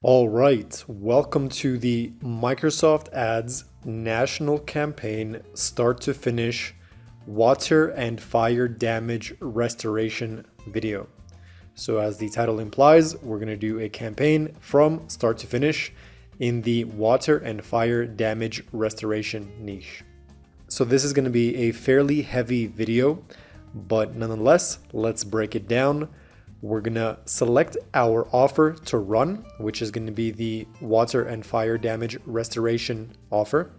All right, welcome to the Microsoft Ads National Campaign Start to Finish Water and Fire Damage Restoration video. So as the title implies, we're going to do a campaign from start to finish in the water and fire damage restoration niche. So this is going to be a fairly heavy video, but nonetheless, let's break it down. We're gonna select our offer to run, which is gonna be the water and fire damage restoration offer.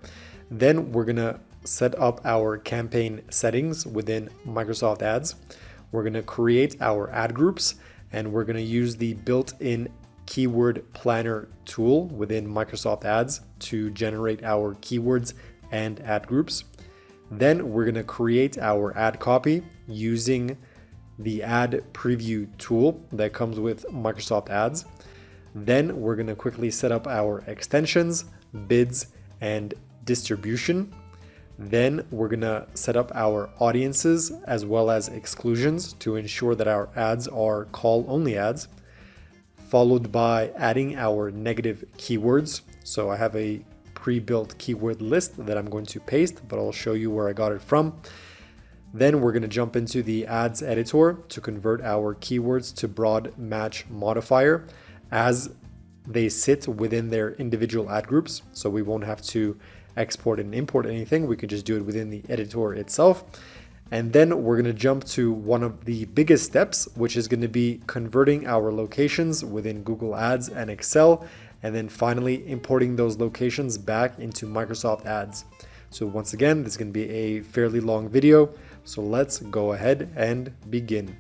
Then we're gonna set up our campaign settings within Microsoft Ads. We're gonna create our ad groups, and we're gonna use the built-in keyword planner tool within Microsoft Ads to generate our keywords and ad groups. Then we're gonna create our ad copy using the ad preview tool that comes with Microsoft Ads. Then we're going to quickly set up our extensions, bids, and distribution. Then we're going to set up our audiences as well as exclusions to ensure that our ads are call-only ads, followed by adding our negative keywords. So I have a pre-built keyword list that I'm going to paste, but I'll show you where I got it from. Then we're going to jump into the ads editor to convert our keywords to broad match modifier as they sit within their individual ad groups. So we won't have to export and import anything. We can just do it within the editor itself. And then we're going to jump to one of the biggest steps, which is going to be converting our locations within Google Ads and Excel, and then finally importing those locations back into Microsoft Ads. So once again, this is going to be a fairly long video. So let's go ahead and begin.